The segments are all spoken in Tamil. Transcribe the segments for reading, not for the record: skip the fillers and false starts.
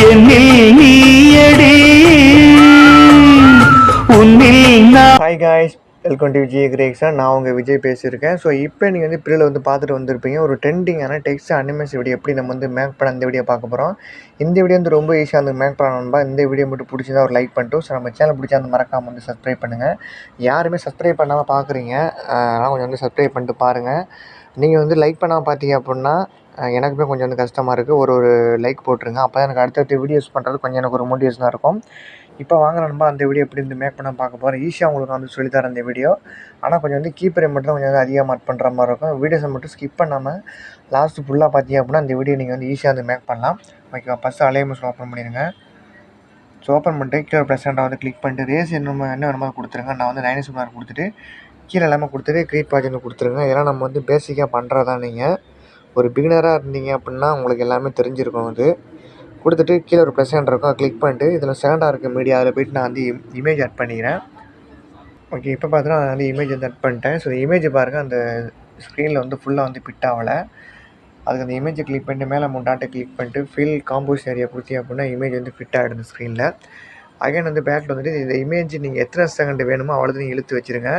என்னில் நீயடி உன்னில் hi guys, welcome to Vijay கிரேக்ஸா. நான் உங்கள் விஜய் பேசியிருக்கேன். ஸோ இப்போ நீங்கள் வந்து பிரிவில் வந்து பார்த்துட்டு வந்திருப்பீங்க ஒரு ட்ரெண்டிங்கான டெக்ஸ்ட் அனிமேஷன் வீடியோ எப்படி நம்ம வந்து மேக் பண்ண இந்த வீடியோ பார்க்க போகிறோம். இந்த வீடியோ வந்து ரொம்ப ஈஸியாக வந்து மேக் பண்ணணும்பா. இந்த வீடியோ மட்டும் பிடிச்சிருந்தா ஒரு லைக் பண்ணிட்டு, ஸோ நம்ம சேனல் பிடிச்சா அந்த மறக்காமல் வந்து சப்ஸ்கிரைப் பண்ணுங்கள். யாருமே சப்ஸ்கிரைப் பண்ணாமல் பார்க்குறீங்க, ஆனால் கொஞ்சம் வந்து சப்ஸ்கிரைப் பண்ணிட்டு பாருங்கள். நீங்கள் வந்து லைக் பண்ணாமல் பார்த்தீங்க அப்படின்னா எனக்குமே கொஞ்சம் வந்து கஷ்டமாக இருக்குது. ஒரு லைக் போட்டுருங்க. அப்போ தான் எனக்கு அடுத்தடுத்த வீடியோஸ் பண்ணுறது கொஞ்சம் எனக்கு ஒரு மோட்டிவேஷனாக இருக்கும். இப்போ வாங்க நண்பா, அந்த வீடியோ எப்படி வந்து மேக் பண்ண பார்க்க போகிறேன். ஈஸியாக உங்களுக்கு வந்து சொல்லித்தரேன் இந்த வீடியோ. ஆனால் கொஞ்சம் வந்து கீப்பரை மட்டும் தான் கொஞ்சம் வந்து அதிகமாக ஆட் பண்ணுற மாதிரி இருக்கும். வீடியோஸை மட்டும் ஸ்கிப் பண்ணாமல் லாஸ்ட்டு ஃபுல்லாக பார்த்தீங்க அப்படின்னா அந்த வீடியோ நீங்கள் வந்து ஈஸியாக வந்து மேக் பண்ணலாம். ஓகேவா? ஃபஸ்ட்டு அலைன்மென்ட்ஸ் ஓப்பன் பண்ணிடுங்க. ஸோ ஓப்பன் பண்ணிட்டு கீழே ப்ரெசென்ட்டாக வந்து கிளிக் பண்ணிட்டு ரேஸ் என்ன வேணுமோ கொடுத்துருங்க. நான் வந்து 90 கொடுத்துட்டு கீழே எல்லாமே கொடுத்துட்டு க்ரியேட் பேஜ் கொடுத்துருங்க. இதெல்லாம் நம்ம வந்து பேசிக்காக பண்ணுறதா. நீங்கள் ஒரு பிகினராக இருந்தீங்க அப்படின்னா உங்களுக்கு எல்லாமே தெரிஞ்சிருக்கும். அது கொடுத்துட்டு கீழே ஒரு ப்ளஸ் ஹேண்ட் இருக்கும், கிளிக் பண்ணிட்டு இதில் செகண்டாக இருக்க மீடியா அதில் போய்ட்டு நான் வந்து இமேஜ் ஆட் பண்ணிக்கிறேன். ஓகே, இப்போ பார்த்தீங்கன்னா நான் வந்து இமேஜ் வந்து ஆட் பண்ணிட்டேன். ஸோ இமேஜ் பாருங்கள், அந்த ஸ்க்ரீனில் வந்து ஃபுல்லாக வந்து பிட் ஆகலை. அதுக்கு அந்த இமேஜை கிளிக் பண்ணிட்டு மேலே 3 டாட்டை கிளிக் பண்ணிட்டு ஃபில் காம்போஸ் ஏரியா கொடுத்தி அப்படின்னா இமேஜ் வந்து ஃபிட் ஆகிடுது ஸ்க்ரீனில். அகைன் வந்து பேக்கில் வந்துட்டு இந்த இமேஜ் நீங்கள் எத்தனை செகண்ட் வேணுமோ அவ்வளோதான் நீங்கள் இழுத்து வச்சுருங்க.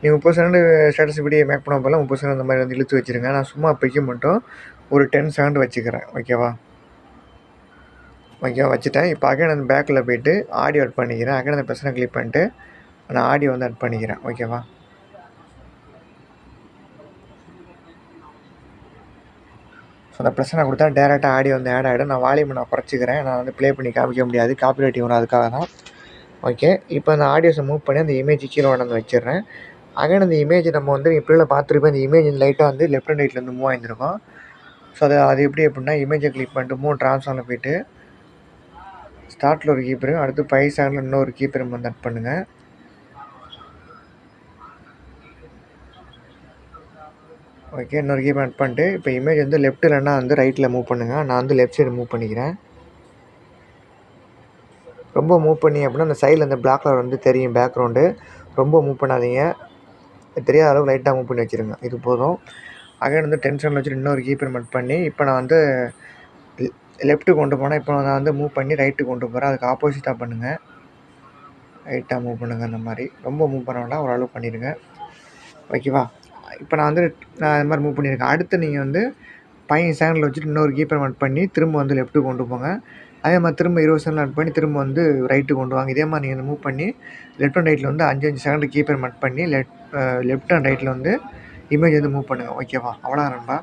நீங்கள் 30 செகண்ட் ஸ்டேட்டஸ் வீடியோ மேக் பண்ண போல 30 செகண்ட் அந்த மாதிரி வந்து இழுத்து வச்சுருங்க. நான் சும்மா அப்போக்கி மட்டும் ஒரு 10 செகண்ட் வச்சுக்கிறேன். ஓகேவா வச்சுட்டேன். இப்போ அகைன் அந்த பேக்கில் போய்ட்டு ஆடியோ ஆட் பண்ணிக்கிறேன். அகைன் அந்த பிரச்சனை கிளிக் பண்ணிட்டு நான் ஆடியோ வந்து ஆட் பண்ணிக்கிறேன். ஓகேவா? ஸோ அந்த பிரச்சனை கொடுத்தா டேரெக்டாக ஆடியோ வந்து ஆட் ஆகிடும். நான் வால்யூம் நான் குறைச்சிக்கிறேன். நான் வந்து ப்ளே பண்ணி காமிக்க முடியாது, காப்பிரைட் வரும், அதுக்காக தான். ஓகே, இப்போ அந்த ஆடியோஸை மூவ் பண்ணி அந்த இமேஜ் கீழே வந்து வச்சிடுறேன். அகைன் அந்த இமேஜ் நம்ம வந்து இப்படியில் பார்த்துருப்போம். இந்த இமேஜ் லைட்டாக வந்து லெஃப்ட் அண்ட் ரைட்லேருந்து மூவ் ஆகிருக்கும். ஸோ அது எப்படி அப்படின்னா இமேஜை கிளிக் பண்ணிட்டு மூவ் ட்ரான்ஸ்ஃபார்மில் போய்ட்டு ஸ்டார்ட்டில் ஒரு கீப்பரும் அடுத்து 5 செகண்டில் இன்னொரு கீப்பரும் வந்து ஆட் பண்ணுங்கள். ஓகே, இன்னொரு கீப்பர் ஆட் பண்ணிட்டு இப்போ இமேஜ் வந்து லெஃப்ட் இல்லைன்னா வந்து ரைட்டில் மூவ் பண்ணுங்கள். நான் வந்து லெஃப்ட் சைடு மூவ் பண்ணிக்கிறேன். ரொம்ப மூவ் பண்ணி அப்படின்னா அந்த சைடில் அந்த பிளாக் கலர் வந்து தெரியும் பேக்ரவுண்டு. ரொம்ப மூவ் பண்ணாதீங்க, தெரியாத அளவுக்கு லைட்டாக மூவ் பண்ணி வச்சுருங்க. இது போதும். அகைன் வந்து 10 செகண்ட் வச்சுட்டு இன்னொரு கீப்பர் ஆட் பண்ணி இப்போ நான் வந்து லெஃப்ட்டு கொண்டு போனால் இப்போ நான் வந்து மூவ் பண்ணி ரைட்டு கொண்டு போகிறேன். அதுக்கு ஆப்போசிட்டாக பண்ணுங்கள். ரைட்டாக மூவ் பண்ணுங்கள். அந்த மாதிரி ரொம்ப மூவ் பண்ண வேண்டாம், ஓரளவு பண்ணிடுங்க. ஓகேவா? இப்போ நான் வந்து இது மாதிரி மூவ் பண்ணியிருக்கேன். அடுத்து நீங்கள் வந்து 5 செகண்டில் வச்சுட்டு இன்னொரு கீப்பர் ஆட் பண்ணி திரும்ப வந்து லெஃப்ட்டு கொண்டு போங்க. அதே மாதிரி திரும்ப 20 செகண்ட் ஆட் பண்ணி திரும்ப வந்து ரைட்டு கொண்டு வாங்க. இதே மாதிரி நீங்கள் மூவ் பண்ணி லெஃப்ட் அண்ட் ரைட்டில் வந்து 5 செகண்ட் கீப்பர் ஆட் பண்ணி லெஃப்ட் அண்ட் ரைட்டில் வந்து இமேஜ் வந்து மூவ் பண்ணுங்கள். ஓகேவா? அவ்வளோதான் நண்பா.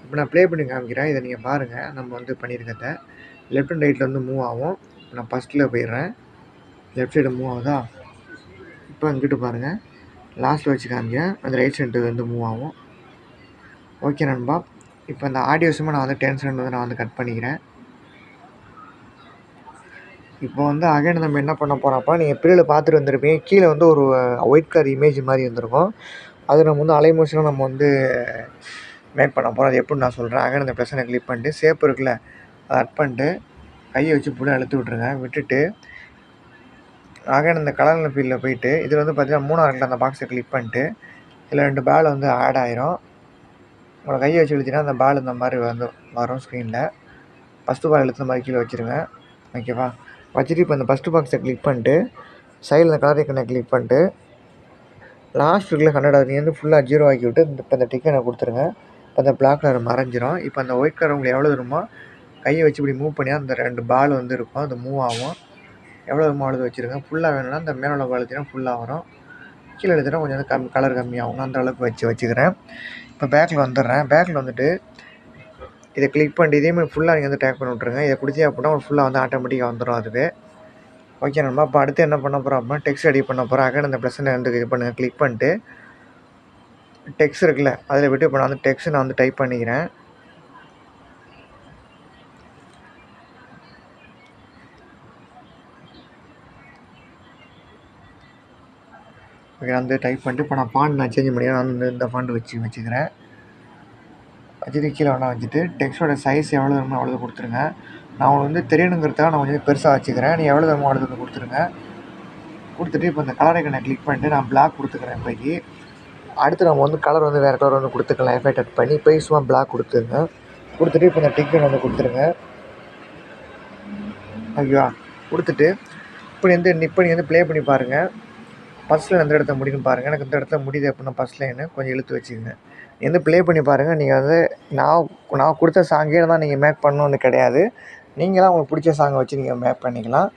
இப்போ நான் ப்ளே பண்ணி காமிக்கிறேன். இதை நீங்கள் பாருங்கள். நம்ம வந்து பண்ணியிருக்கிறத லெஃப்ட் அண்ட் ரைட்டில் வந்து மூவ் ஆகும். இப்போ நான் ஃபஸ்ட்டில் போயிடுறேன். லெஃப்ட் சைடு மூவ் ஆகுதா? இப்போ இங்கிட்டு பாருங்கள், லாஸ்ட்டில் வச்சு காமிங்க, அந்த ரைட் சைடு வந்து மூவ் ஆகும். ஓகே நண்பா, இப்போ அந்த ஆடியோஸுமே நான் வந்து 10 செகண்ட் வந்து நான் வந்து கட் பண்ணிக்கிறேன். இப்போ வந்து அகைன் நம்ம என்ன பண்ண போகிறோம்ப்பா, நீங்கள் பிரிவில் பார்த்துட்டு வந்திருப்பீங்க. கீழே வந்து ஒரு ஒயிட் கலர் இமேஜ் மாதிரி வந்திருக்கும். அது நம்ம வந்து அலைமோஷனாக நம்ம வந்து மேக் பண்ண போகிறோம். அது எப்படின்னு நான் சொல்கிறேன். அகைன் அந்த பிரச்சனை கிளிக் பண்ணிட்டு சேப் இருக்குல்ல, அதை அட் பண்ணிட்டு கையை வச்சு புள்ள அழுத்தி விட்ருங்க. விட்டுட்டு அகைன் அந்த கலர் ஃபீல்டில் போயிட்டு இதில் வந்து பார்த்தீங்கன்னா 3ஆவது இடத்துல அந்த பாக்ஸை கிளிக் பண்ணிட்டு இதில் 2 பால் வந்து ஆட் ஆயிரும். உங்களை கையை வச்சு இழுத்தினா அந்த பால் இந்த மாதிரி வந்து வரும் ஸ்க்ரீனில். ஃபஸ்ட்டு பால் இழுத்த மாதிரி கீழே வச்சுருங்க. ஓகேவா? வச்சுட்டு இப்போ இந்த ஃபஸ்ட்டு பாக்ஸை கிளிக் பண்ணிட்டு சைடில் இந்த கலர் ஐக்கனை கிளிக் பண்ணிட்டு லாஸ்ட் இருக்குல்ல 100 நீங்கள் வந்து ஃபுல்லாக 0 ஆக்கி விட்டு இப்போ இந்த டிக்கனை கொடுத்துருங்க. இப்போ அந்த பிளாக் கலர் மறைஞ்சிரும். இப்போ அந்த ஒயிட் கலர் உங்களுக்கு எவ்வளோ வருமோ கையை வச்சு இப்படி மூவ் பண்ணி அந்த 2 பால் வந்து இருக்கும், அது மூவ் ஆகும். எவ்வளோ வருமோ அழுது வச்சுருங்க. ஃபுல்லாக வேணும்னா இந்த மேலே உள்ள பால் எடுத்தினா ஃபுல்லாக வரும், கீழே எடுத்தினா கொஞ்சம் வந்து கலர் கம்மியாகும். அந்த அளவுக்கு வச்சுக்கிறேன். இப்போ பேக்கில் வந்துடுறேன். பேக்கில் வந்துட்டு இதை கிளிக் பண்ணிட்டு இதேமாதிரி ஃபுல்லாக நீங்கள் வந்து டேக் பண்ணி விட்ருங்க. இதை கொடுத்தீங்க அப்படின்னா ஃபுல்லாக வந்து ஆட்டோமேட்டிக்காக வந்துடும் அதுவே. ஓகே நண்பா, இப்போ அடுத்து என்ன பண்ண போகிறோம் அப்படின்னா டெக்ஸ்ட் ரெடி பண்ண போகிறோம். அகைன் அந்த ப்ளஸ்ஸை வந்து இது பண்ணுங்கள், கிளிக் பண்ணிட்டு டெக்ஸ்ட் இருக்குல்ல அதில் விட்டு இப்போ நான் வந்து டெக்ஸ்ட் நான் வந்து டைப் பண்ணிக்கிறேன். ஓகே, வந்து டைப் பண்ணிட்டு இப்போ நான் ஃபாண்ட் நான் சேஞ்ச் பண்ணிக்கிறேன். நான் வந்து இந்த ஃபாண்ட் வச்சுக்கிறேன். வச்சுட்டு கீழே வேணா வச்சுட்டு டெக்ஸ்ட்டோட சைஸ் எவ்வளோ வேணுமோ அவ்வளோ கொடுத்துருங்க. நான் உங்களுக்கு வந்து தெரியணுங்கிறதுக்காக நான் கொஞ்சம் பெருசாக வச்சுக்கிறேன். நீ எவ்வளோ வேணுமோ அவ்வளோ கொடுத்துருங்க. கொடுத்துட்டு இப்போ இந்த கலர் ஐக்கனை கிளிக் பண்ணிட்டு நான் பிளாக் கொடுத்துக்கிறேன். இப்போக்கி அடுத்து நம்ம வந்து கலர் வந்து வேறு கலர் வந்து கொடுத்துக்கலாம். எஃபெக்ட் ஆட் பண்ணி இப்போ சும்மா பிளாக் கொடுத்துருங்க. கொடுத்துட்டு இப்போ இந்த டிக்கெட் வந்து கொடுத்துருங்க. ஓகேவா? கொடுத்துட்டு இப்போ நீங்கள் வந்து ப்ளே பண்ணி பாருங்கள். ஃபர்ஸ்ட் லைன் எந்த இடத்துல முடியும்னு பாருங்கள். எனக்கு இந்த இடத்துல முடியுது அப்படின்னா ஃபர்ஸ்ட் லைனு கொஞ்சம் இழுத்து வச்சுக்கோங்க. நீங்கள் வந்து ப்ளே பண்ணி பாருங்கள். நீங்கள் வந்து நான் கொடுத்த சாங்கே தான் நீங்கள் மேக் பண்ணணுன்னு கிடையாது. நீங்களாக உங்களுக்கு பிடிச்ச சாங்கை வச்சு நீங்கள் மேக் பண்ணிக்கலாம்.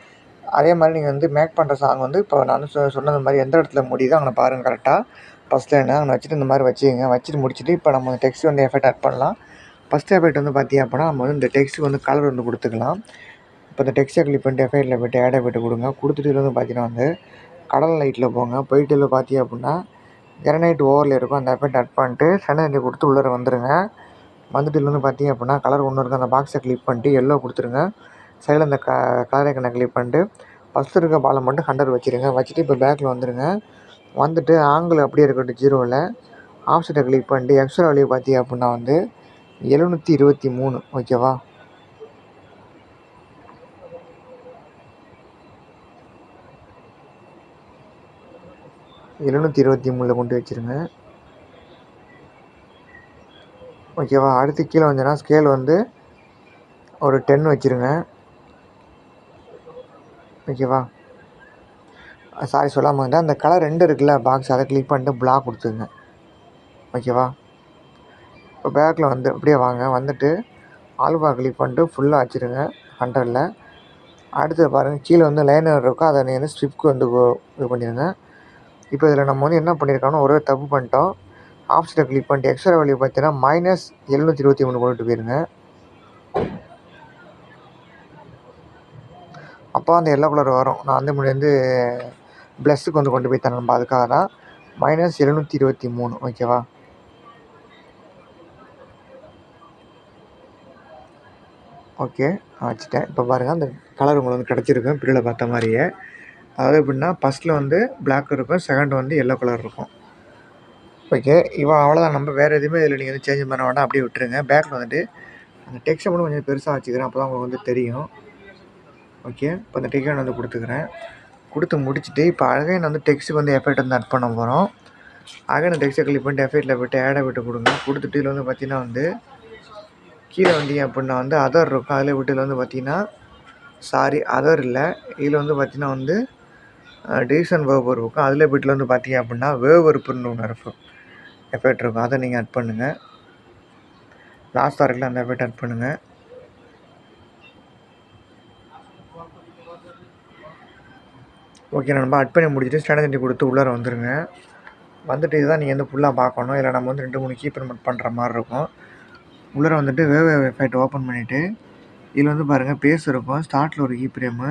அதே மாதிரி நீங்கள் வந்து மேக் பண்ணுற சாங் வந்து இப்போ நான் சொன்னது மாதிரி எந்த இடத்துல முடியுதோ அங்கே பாருங்கள் கரெக்டாக ஃபஸ்ட் லைனை அங்கே வச்சுட்டு இந்த மாதிரி வச்சுக்கோங்க. வச்சுட்டு முடிச்சுட்டு இப்போ நம்ம டெக்ஸ்ட் வந்து எஃபெக்ட் ஆட் பண்ணலாம். ஃபஸ்ட் எஃபெக்ட் வந்து பார்த்திங்க அப்படின்னா நம்ம வந்து இந்த டெக்ஸ்ட்டுக்கு வந்து கலர் வந்து கொடுத்துக்கலாம். இப்போ இந்த டெக்ஸ்ட்டை கிளிக் பண்ணிட்டு எஃபெக்ட்டில் போய்ட்டு ஆட் எஃபெக்ட் கொடுங்க. கொடுத்துட்டு இதில் வந்து பார்த்தீங்கன்னா வந்து கடல் லைட்டில் போங்க. போயிட்டு இதில் பார்த்தீங்க அப்படின்னா கிரனைட் ஓவரில் இருக்கும். அந்த எஃபெக்ட் ஆட் பண்ணிட்டு சென்னை கொடுத்து உள்ளே வந்துடுங்க. வந்துட்டு இதில் வந்து பார்த்தீங்க அப்படின்னா கலர் ஒன்று இருக்குது. அந்த பாக்ஸை கிளிக் பண்ணிட்டு எல்லோ கொடுத்துருங்க. சைடில் அந்த கலர் ஐக்கனை கிளிக் பண்ணிட்டு ஃபஸ்ட்டு இருக்க பாலை மட்டும் 100 வச்சுருங்க. வச்சுட்டு இப்போ பேக்கில் வந்துடுங்க. வந்துட்டு ஆங்கிள் அப்படியே இருக்கட்டும் 0வில் ஆப்ஷனை கிளிக் பண்ணிட்டு எக்ஸ்ட்ரா வேல்யூ பார்த்தீங்க அப்படின்னா வந்து 723 ஓகேவா? எழுநூற்றி 23 கொண்டு வச்சுருங்க. ஓகேவா? அடுத்து கீழே வந்தேன்னா ஸ்கேல் வந்து ஒரு 10 வச்சுருங்க. ஓகேவா? சாரி சொல்லாமல் இருந்தால் அந்த கலர் 2 இருக்குல்ல பாக்ஸ், அதை கிளிக் பண்ணிட்டு பிளாக் கொடுத்துருங்க. ஓகேவா? இப்போ பேக்கில் வந்து அப்படியே வாங்க. வந்துட்டு ஆல்பா கிளிக் பண்ணிட்டு ஃபுல்லாக வச்சுருங்க 100ல். அடுத்து பாருங்கள் கீழே வந்து லைனர் இருக்கும். அதை நீங்கள் வந்து ஸ்ட்ரிப்க்கு வந்து இது பண்ணிடுங்க. இப்போ இதில் நம்ம வந்து என்ன பண்ணியிருக்கோம்னா ஒரே தப்பு பண்ணிட்டோம். ஆப்ஷனை கிளிக் பண்ணிட்டு எக்ஸ்ட்ரா வேல்யூ பார்த்தீங்கன்னா -723 கொண்டுட்டு போயிருங்க. அப்போ அந்த எல்லோ கலர் வரும். நான் வந்து முன்னாடி வந்து ப்ளஸ்ஸுக்கு வந்து கொண்டு போய் தரணும். அதுக்காக தான் -723 ஓகேவா? ஓகே நான் வச்சுட்டேன். இப்போ பாருங்கள் அந்த கலர் உங்களுக்கு வந்து கிடச்சிருக்கும் பிரிவில் பார்த்த மாதிரியே. அதாவது எப்படின்னா ஃபஸ்ட்டில் வந்து பிளாக் இருக்கும், செகண்ட் வந்து எல்லோ கலர் இருக்கும். ஓகே அவ்வளோதான். நம்ம வேறு எதுவுமே இதில் நீங்கள் வந்து சேஞ்ச் பண்ண வேண்டாம். அப்படியே விட்டுருங்க. பேக்கில் வந்துட்டு அந்த டெக்ஸ்ட்டை மட்டும் கொஞ்சம் பெருசாக வச்சுக்கிறேன். அப்போ தான் உங்களுக்கு வந்து தெரியும். ஓகே இப்போ அந்த டிக்கெட் வந்து கொடுத்துக்கிறேன். கொடுத்து முடிச்சுட்டு இப்போ அகைன் வந்து டெக்ஸ்ட்டுக்கு வந்து எஃபெக்ட் வந்து ஆட் பண்ண போகிறோம். அகைன் டெக்ஸ்ட்டை கிளிக் பண்ணிட்டு எஃபெக்ட்டில் போய்ட்டு ஆட் எஃபெக்ட் கொடுங்க. கொடுத்துட்டு இதில் வந்து பார்த்தீங்கன்னா வந்து கீழே வந்தீங்க அப்படின்னா வந்து அதர் இருக்கும். அதில் விட்டு வந்து பார்த்தீங்கன்னா அதர் இல்லை, இதில் வந்து பார்த்தீங்கன்னா வந்து டிவிஷன் வேவ் இருக்கும். அதில் போய்ட்டு வந்து பார்த்தீங்க அப்படின்னா வேவ் வெறுப்புன்னு ஒன்று இருக்கும், எஃபெக்ட் இருக்கும். அதை நீங்கள் ஆட் பண்ணுங்கள். லாஸ்ட்டாக இருக்குல்ல அந்த எஃபெக்ட் ஆட் பண்ணுங்கள். ஓகே நம்ம ஆட் பண்ணி முடிச்சுட்டு ஸ்டாண்டர்ட் கொடுத்து உள்ளார வந்துடுங்க. வந்துட்டு இதுதான் நீங்கள் வந்து ஃபுல்லாக பார்க்கணும். இல்லை நம்ம வந்து 2-3 கீப்பர் பண்ணுற மாதிரி இருக்கும். உள்ளார வந்துட்டு வேவ் எஃபெக்ட் ஓப்பன் பண்ணிவிட்டு இதில் வந்து பாருங்கள் பேஸ் இருக்கும். ஸ்டார்ட்டில் ஒரு கீ ஃப்ரேமு,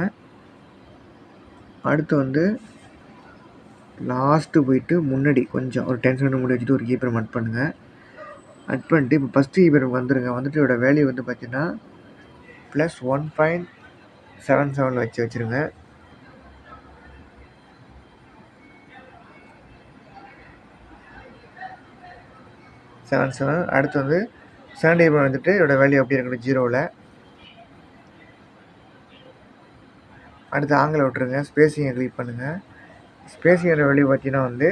அடுத்து வந்து லாஸ்ட்டு போயிட்டு முன்னாடி கொஞ்சம் ஒரு 10 செகண்ட் முன்னாடி வச்சுட்டு ஒரு கீ ஃப்ரேம் ஆட் பண்ணுங்கள். ஆட் பண்ணிட்டு இப்போ ஃபஸ்ட்டு கீ ஃப்ரேம் வந்துடுங்க. வந்துட்டு இதோட வேல்யூ வந்து பார்த்தீங்கன்னா +1.77 வச்சுருங்க. அடுத்து வந்து செகண்ட் கீ ஃப்ரேம் வந்துட்டு இதோட வேல்யூ அப்படி இருக்கணும் 0வில். அடுத்து ஆங்கில விட்டுருங்க. ஸ்பேஸிங்கை கிளிக் பண்ணுங்கள். ஸ்பேஸிங்கோட வேல்யூ பார்த்தீங்கன்னா வந்து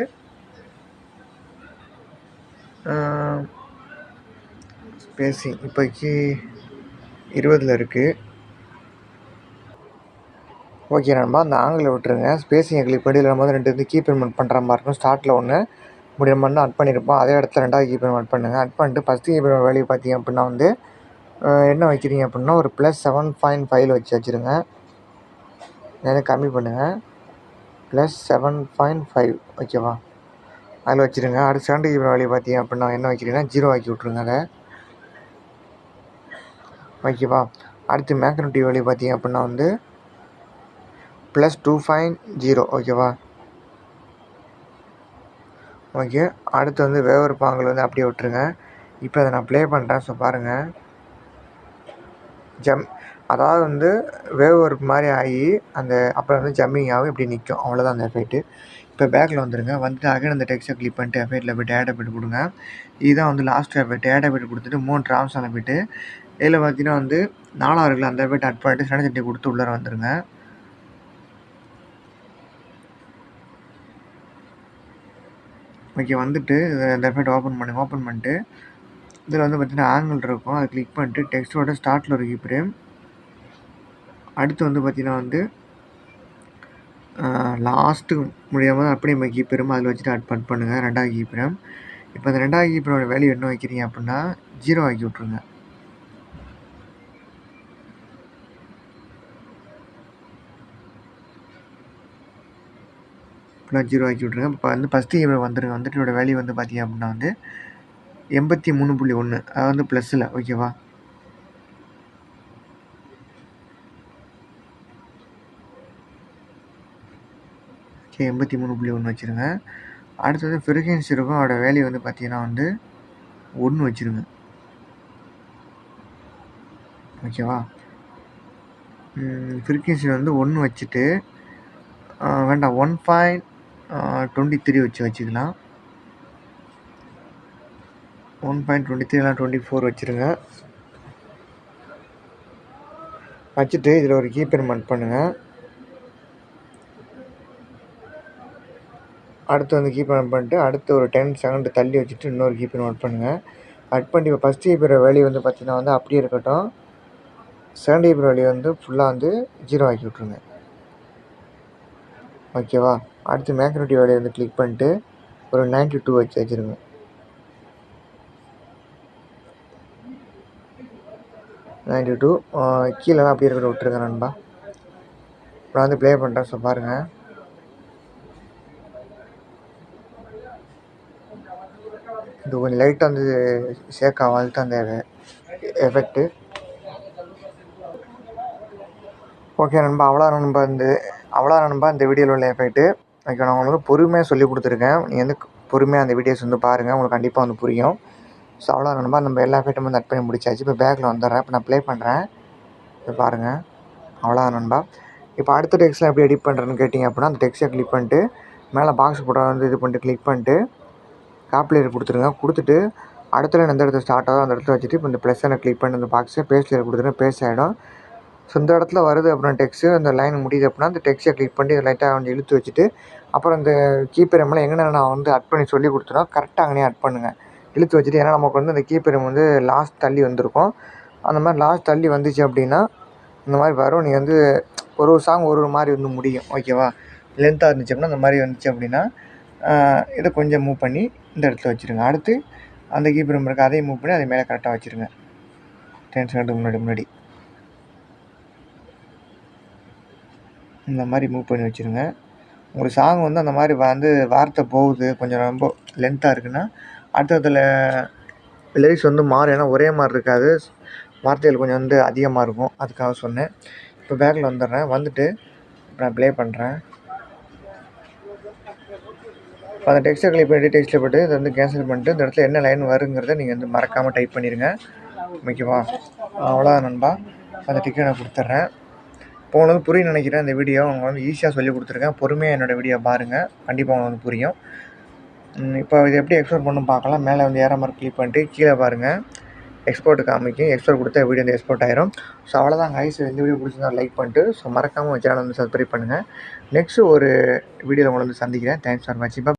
ஸ்பேஸிங் இப்போக்கி 20ல் இருக்குது. ஓகே நண்பா அந்த ஆங்கில விட்டுருங்க. ஸ்பேஸிங்கை கிளிக் பண்ணி நம்ம வந்து 2 வந்து கீ பேமெண்ட் பண்ணுற மாதிரி இருக்கும். ஸ்டார்ட்டில் ஒன்று முடிய மட்டும் ஆட் பண்ணியிருப்போம். அதே இடத்துல 2வது கீ பேமெண்ட் பண்ணுங்கள். ஆட் பண்ணிட்டு ஃபஸ்ட்டு கீ பேமெண்ட் வேல்யூ பார்த்தீங்க அப்படின்னா வந்து என்ன வைக்கிறீங்க அப்படின்னா ஒரு +7.5 வச்சுருங்க. அதை கம்மி பண்ணுங்கள். +7.5 ஓகேவா? அதில் வச்சுருங்க. அடுத்து செகண்ட் கீ வேல்யூ பார்த்தீங்க அப்படின்னா என்ன வைக்கிறீங்கன்னா 0 ஆக்கி விட்ருங்க அதை. ஓகேவா? அடுத்து மேக்னெட்டிவ் வேல்யூ பார்த்தீங்க அப்படின்னா வந்து +2.0 ஓகேவா? ஓகே அடுத்து வந்து வேவர் பாங்கில் வந்து அப்படியே விட்டுருங்க. இப்போ அதை நான் ப்ளே பண்ணுறேன். ஸோ பாருங்கள் அதாவது வந்து வேவர் மாதிரி ஆகி அந்த அப்புறம் வந்து ஜம்மிங் ஆகும் இப்படி நிற்கும். அவ்வளோதான் அந்த எஃபெக்ட்டு. இப்போ பேக்கில் வந்துடுங்க. வந்துட்டு அகைன் அந்த டெக்ஸ்ட்டை கிளிக் பண்ணிட்டு எஃபெக்ட்டில் போய்ட்டு ஆட் எஃபெக்ட் கொடுங்க. இதுதான் வந்து லாஸ்ட் எஃபெக்ட். ஆட் எஃபெக்ட் கொடுத்துட்டு 3 ட்ராம்ஸான போய்ட்டு இதில் பார்த்தீங்கன்னா வந்து 4 இருக்குல்ல அந்த எஃபெக்ட் ஆட் பண்ணிட்டு ஸ்டாண்டர்ட் கொடுத்து உள்ளே வந்துடுங்க. ஓகே வந்துட்டு இந்த எஃபெக்ட் ஓப்பன் பண்ணிட்டு இதில் வந்து பார்த்தீங்கன்னா ஆங்கிள் இருக்கும். அதை கிளிக் பண்ணிட்டு டெக்ஸ்ட்டோட ஸ்டார்ட்டில் ஒரு கீ ஃப்ரேம், அடுத்து வந்து பார்த்திங்கன்னா வந்து லாஸ்ட்டு முடியாமல் அப்படியே நம்ம கீப்பரும் அதில் வச்சுட்டு அட் பண்ணுங்கள் 2வது கீப்பரம். இப்போ அந்த 2வது கீப்பரோட வேல்யூ என்ன வைக்கிறீங்க அப்படின்னா 0 ஆக்கி விட்ருங்க. இப்போலாம் 0 ஆக்கி விட்ருங்க. இப்போ வந்து ஃபஸ்ட்டு கீப்பர் வந்துருங்க. வந்துட்டு இதோட வேல்யூ வந்து பார்த்தீங்க அப்படின்னா வந்து 83.1 அது வந்து ப்ளஸ்ஸில் ஓகேவா. ஓகே 83.1 வச்சுருங்க. அடுத்தது ஃப்ரீக்வன்சி இருக்கும், அதோட வேல்யூ வந்து பார்த்தீங்கன்னா வந்து 1 வச்சுருங்க ஓகேவா. ஃப்ரீக்வன்சி வந்து 1 வச்சுட்டு வேண்டாம் 1.23 வச்சுக்கலாம். 1.23 இல்லை 24 வச்சுருங்க. வச்சுட்டு இதில் ஒரு கீப்பர் மட் பண்ணுங்கள். அடுத்து வந்து கீப்பர் ஆன் பண்ணிட்டு அடுத்து ஒரு 10 செகண்ட் தள்ளி வச்சுட்டு இன்னொரு கீப்பர் நோட் பண்ணுங்கள். கட் பண்ணி இப்போ ஃபஸ்ட் கீப்பர் வேல்யூ வந்து பார்த்தீங்கன்னா வந்து அப்படியே இருக்கட்டும். செகண்ட் கீப்பர் வேல்யூ வந்து ஃபுல்லாக வந்து 0 ஆக்கி விட்ருங்க ஓகேவா. அடுத்து மேக்னெட்டிக் வேல்யூ வந்து கிளிக் பண்ணிட்டு ஒரு 92 வச்சுருங்க. 92 கீழே அப்படியே இருக்கட்டும், விட்டுருங்க நண்பா. நான் வந்து ப்ளே பண்ணுறேன். ஸோ பாருங்கள், இது கொஞ்சம் லைட்டாக வந்து ஷேக் ஆகாது அந்த எஃபெக்ட்டு. ஓகே நண்பா, அவ்வளோ நண்பா இந்த வீடியோவில் உள்ள எஃபெக்ட்டு. ஓகே, நான் உங்களுக்கு பொறுமையாக சொல்லி கொடுத்துருக்கேன். நீங்கள் வந்து பொறுமையாக அந்த வீடியோஸ் வந்து பாருங்கள், உங்களுக்கு கண்டிப்பாக வந்து புரியும். ஸோ அவ்வளோ நண்பா, நம்ம எல்லா எஃபெக்ட்டும் வந்து அட் பண்ணி முடிச்சாச்சு. இப்போ பேக்கில் வந்துடுறேன். இப்போ நான் ப்ளே பண்ணுறேன். இப்போ பாருங்கள், அவ்வளோ நண்பா. இப்போ அடுத்த டெக்ஸ்ட்டில் எப்படி எடிட் பண்ணுறேன்னு கேட்டிங்க அப்படின்னா, அந்த டெக்ஸ்ட்டை கிளிக் பண்ணிட்டு மேலே பாக்ஸ் போட்டால் வந்து இது பண்ணிட்டு கிளிக் பண்ணிட்டு காப்பி கொடுத்துருங்க. கொடுத்துட்டு அடுத்த லைன் எந்த இடத்துல ஸ்டார்ட் ஆகும் அந்த இடத்துல வச்சுட்டு இப்போ இந்த ப்ளஸ்ஸை கிளிக் பண்ணி அந்த பாக்ஸை பேஸ்ட் லேயர் கொடுத்துருங்க. பேஸ்ட் ஆகிடும். ஸோ இந்த இடத்துல வருது அப்படின்னா டெக்ஸ்ட்டு அந்த லைன் முடியுது அப்படின்னா அந்த டெக்ஸ்ட்டை கிளிக் பண்ணி லைட்டாக வந்து இழுத்து வச்சுட்டு அப்புறம் இந்த கீப்பர் எம்மில் எங்கே நான் வந்து அட் பண்ணி சொல்லி கொடுத்துருவோம் கரெக்டாக அங்கேயே அட் பண்ணுங்கள். இழுத்து வச்சுட்டு, ஏன்னா நமக்கு வந்து அந்த கீப்பர் வந்து லாஸ்ட் தள்ளி வந்திருக்கும். அந்த மாதிரி லாஸ்ட் தள்ளி வந்துச்சு அப்படின்னா இந்த மாதிரி வரும். நீங்கள் வந்து ஒரு சாங் ஒரு மாதிரி வந்து முடியும் ஓகேவா. லென்த்தாக இருந்துச்சு அப்படின்னா அந்த மாதிரி வந்துச்சு அப்படின்னா இதை கொஞ்சம் மூவ் பண்ணி இந்த இடத்துல வச்சுருங்க. அடுத்து அந்த கீப்பர் இருக்குது அதையும் மூவ் பண்ணி அதை மேலே கரெக்டாக வச்சுருங்க. 10 செகண்டுக்கு முன்னாடி இந்த மாதிரி மூவ் பண்ணி வச்சுருங்க. ஒரு சாங் வந்து அந்த மாதிரி வந்து வார்த்தை போகுது கொஞ்சம் ரொம்ப லென்த்தாக இருக்குன்னா அடுத்ததில் லிரிக்ஸ் வந்து மாறும். ஏன்னா ஒரே மாதிரி இருக்காது, வார்த்தைகள் கொஞ்சம் வந்து அதிகமாக இருக்கும். அதுக்காக சொன்னேன். இப்போ பேக்கில் வந்துடுறேன். வந்துட்டு இப்போ நான் ப்ளே பண்ணுறேன். இப்போ அந்த டெக்ஸ்ட்டை கிளிக் பண்ணிட்டு டெக்ஸ்ட்டில் போட்டு இதை வந்து கேன்சல் பண்ணிட்டு இந்த இடத்துல என்ன லைன் வருங்கிறத நீங்கள் வந்து மறக்காமல் டைப் பண்ணிடுங்க ஓகேவா. அவ்வளோதான் நண்பா, அந்த டிக்கெட் நான் கொடுத்துட்றேன். இப்போ உங்களுக்கு வந்து புரியும் நினைக்கிறேன். இந்த வீடியோ அவங்க வந்து ஈஸியாக சொல்லி கொடுத்துருக்கேன். பொறுமையாக என்னோடய வீடியோ பாருங்கள், கண்டிப்பாக உங்களுக்கு வந்து புரியும். இப்போ இது எப்படி எக்ஸ்போர்ட் பண்ணணும் பார்க்கலாம். மேலே வந்து ஏற மாதிரி கிளிக் பண்ணிட்டு கீழே பாருங்கள் எக்ஸ்போர்ட் காமிக்கும். எக்ஸ்போர்ட் கொடுத்தா வீடியோ வந்து எக்ஸ்போர்ட் ஆயிரும். ஸோ அவ்வளோதான் கைஸ், இந்த வீடியோ பிடிச்சிருந்தா லைக் பண்ணிட்டு ஸோ மறக்காமல் சேனல் வந்து சப்ஸ்கிரைப் பண்ணுங்கள். நெக்ஸ்ட்டு ஒரு வீடியோவில் உங்களை வந்து சந்திக்கிறேன். தேங்க்ஸ் ஃபார் வாட்சிங்.